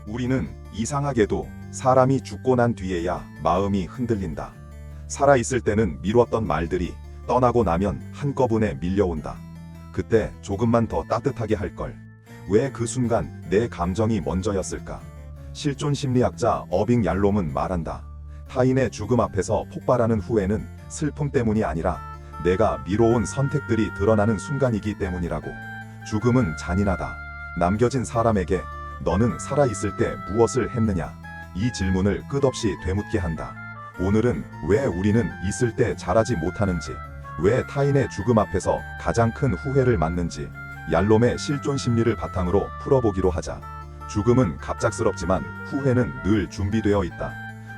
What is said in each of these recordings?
우리는 이상하게도 사람이 죽고 난 뒤에야 마음이 흔들린다. 살아있을 때는 미뤘던 말들이 떠나고 나면 한꺼번에 밀려온다. 그때 조금만 더 따뜻하게 할걸. 왜 그 순간 내 감정이 먼저였을까? 실존 심리학자 어빙 얄롬은 말한다. 타인의 죽음 앞에서 폭발하는 후회는 슬픔 때문이 아니라 내가 미뤄온 선택들이 드러나는 순간이기 때문이라고. 죽음은 잔인하다. 남겨진 사람에게 너는 살아있을 때 무엇을 했느냐? 이 질문을 끝없이 되묻게 한다. 오늘은 왜 우리는 있을 때 잘하지 못하는지, 왜 타인의 죽음 앞에서 가장 큰 후회를 맞는지 얄롬의 실존 심리를 바탕으로 풀어보기로 하자. 죽음은 갑작스럽지만 후회는 늘 준비되어 있다.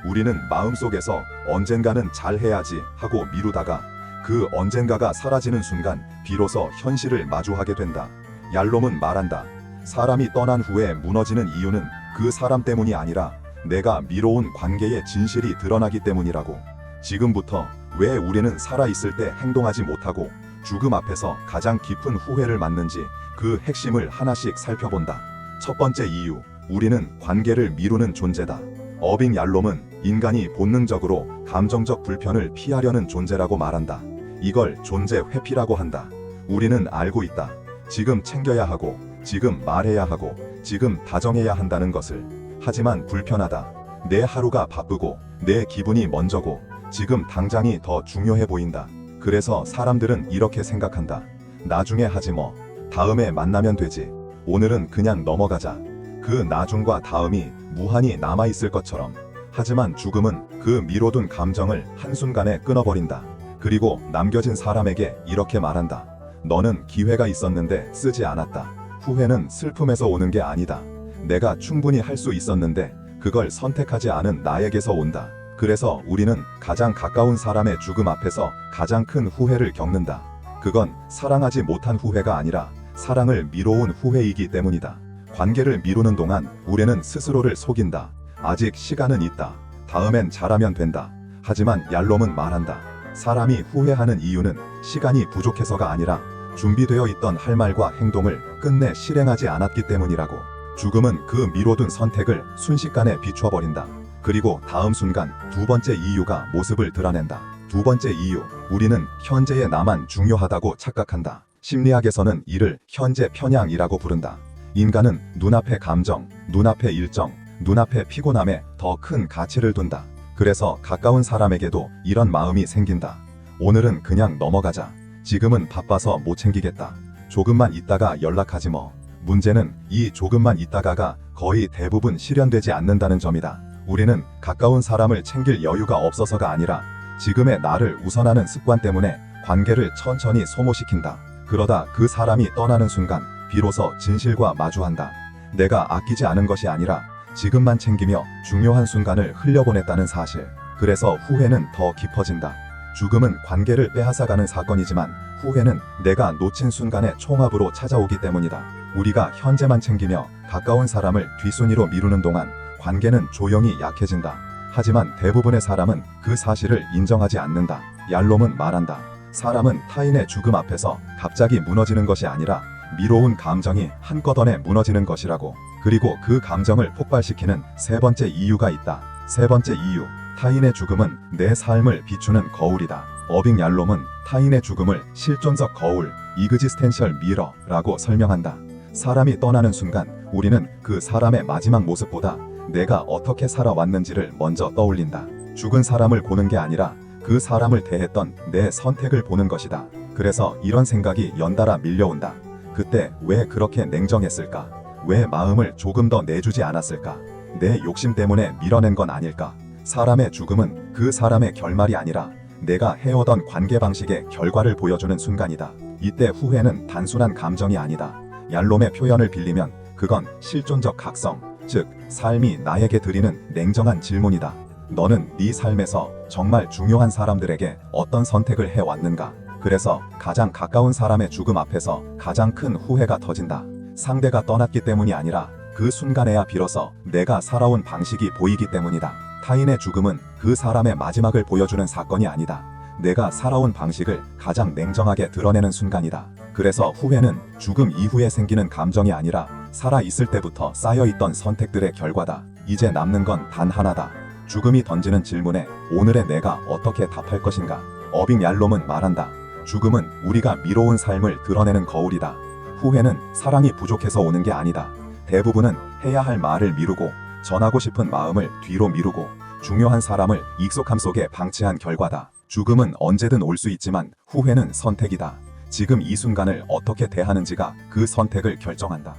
우리는 마음속에서 언젠가는 잘해야지 하고 미루다가 그 언젠가가 사라지는 순간 비로소 현실을 마주하게 된다. 얄롬은 말한다. 사람이 떠난 후에 무너지는 이유는 그 사람 때문이 아니라 내가 미뤄온 관계의 진실이 드러나기 때문이라고. 지금부터 왜 우리는 살아있을 때 행동하지 못하고 죽음 앞에서 가장 깊은 후회를 맞는지 그 핵심을 하나씩 살펴본다. 첫 번째 이유, 우리는 관계를 미루는 존재다. 어빙 얄롬은 인간이 본능적으로 감정적 불편을 피하려는 존재라고 말한다. 이걸 존재 회피라고 한다. 우리는 알고 있다. 지금 챙겨야 하고, 지금 말해야 하고, 지금 다정해야 한다는 것을. 하지만 불편하다. 내 하루가 바쁘고, 내 기분이 먼저고, 지금 당장이 더 중요해 보인다. 그래서 사람들은 이렇게 생각한다. 나중에 하지 뭐. 다음에 만나면 되지. 오늘은 그냥 넘어가자. 그 나중과 다음이 무한히 남아있을 것처럼. 하지만 죽음은 그 미뤄둔 감정을 한순간에 끊어버린다. 그리고 남겨진 사람에게 이렇게 말한다. 너는 기회가 있었는데 쓰지 않았다. 후회는 슬픔에서 오는 게 아니다. 내가 충분히 할 수 있었는데 그걸 선택하지 않은 나에게서 온다. 그래서 우리는 가장 가까운 사람의 죽음 앞에서 가장 큰 후회를 겪는다. 그건 사랑하지 못한 후회가 아니라 사랑을 미뤄온 후회이기 때문이다. 관계를 미루는 동안 우리는 스스로를 속인다. 아직 시간은 있다. 다음엔 잘하면 된다. 하지만 얄롬은 말한다. 사람이 후회하는 이유는 시간이 부족해서가 아니라 준비되어 있던 할 말과 행동을 끝내 실행하지 않았기 때문이라고. 죽음은 그 미뤄둔 선택을 순식간에 비춰버린다. 그리고 다음 순간 두 번째 이유가 모습을 드러낸다. 두 번째 이유, 우리는 현재의 나만 중요하다고 착각한다. 심리학에서는 이를 현재 편향이라고 부른다. 인간은 눈앞의 감정, 눈앞의 일정, 눈앞의 피곤함에 더 큰 가치를 둔다. 그래서 가까운 사람에게도 이런 마음이 생긴다. 오늘은 그냥 넘어가자. 지금은 바빠서 못 챙기겠다. 조금만 있다가 연락하지 뭐. 문제는 이 조금만 있다가가 거의 대부분 실현되지 않는다는 점이다. 우리는 가까운 사람을 챙길 여유가 없어서가 아니라 지금의 나를 우선하는 습관 때문에 관계를 천천히 소모시킨다. 그러다 그 사람이 떠나는 순간 비로소 진실과 마주한다. 내가 아끼지 않은 것이 아니라 지금만 챙기며 중요한 순간을 흘려보냈다는 사실. 그래서 후회는 더 깊어진다. 죽음은 관계를 빼앗아가는 사건이지만 후회는 내가 놓친 순간의 총합으로 찾아오기 때문이다. 우리가 현재만 챙기며 가까운 사람을 뒷순위로 미루는 동안 관계는 조용히 약해진다. 하지만 대부분의 사람은 그 사실을 인정하지 않는다. 얄롬은 말한다. 사람은 타인의 죽음 앞에서 갑자기 무너지는 것이 아니라 미뤄온 감정이 한꺼번에 무너지는 것이라고. 그리고 그 감정을 폭발시키는 세 번째 이유가 있다. 세 번째 이유, 타인의 죽음은 내 삶을 비추는 거울이다. 어빙 얄롬은 타인의 죽음을 실존적 거울, 이그지스텐셜 미러라고 설명한다. 사람이 떠나는 순간 우리는 그 사람의 마지막 모습보다 내가 어떻게 살아왔는지를 먼저 떠올린다. 죽은 사람을 보는 게 아니라 그 사람을 대했던 내 선택을 보는 것이다. 그래서 이런 생각이 연달아 밀려온다. 그때 왜 그렇게 냉정했을까? 왜 마음을 조금 더 내주지 않았을까? 내 욕심 때문에 밀어낸 건 아닐까? 사람의 죽음은 그 사람의 결말이 아니라 내가 해오던 관계 방식의 결과를 보여주는 순간이다. 이때 후회는 단순한 감정이 아니다. 얄롬의 표현을 빌리면 그건 실존적 각성, 즉 삶이 나에게 드리는 냉정한 질문이다. 너는 네 삶에서 정말 중요한 사람들에게 어떤 선택을 해왔는가? 그래서 가장 가까운 사람의 죽음 앞에서 가장 큰 후회가 터진다. 상대가 떠났기 때문이 아니라 그 순간에야 비로소 내가 살아온 방식이 보이기 때문이다. 타인의 죽음은 그 사람의 마지막을 보여주는 사건이 아니다. 내가 살아온 방식을 가장 냉정하게 드러내는 순간이다. 그래서 후회는 죽음 이후에 생기는 감정이 아니라 살아 있을 때부터 쌓여있던 선택들의 결과다. 이제 남는 건 단 하나다. 죽음이 던지는 질문에 오늘의 내가 어떻게 답할 것인가? 어빙 얄롬은 말한다. 죽음은 우리가 미뤄온 삶을 드러내는 거울이다. 후회는 사랑이 부족해서 오는 게 아니다. 대부분은 해야 할 말을 미루고 전하고 싶은 마음을 뒤로 미루고 중요한 사람을 익숙함 속에 방치한 결과다. 죽음은 언제든 올 수 있지만 후회는 선택이다. 지금 이 순간을 어떻게 대하는지가 그 선택을 결정한다.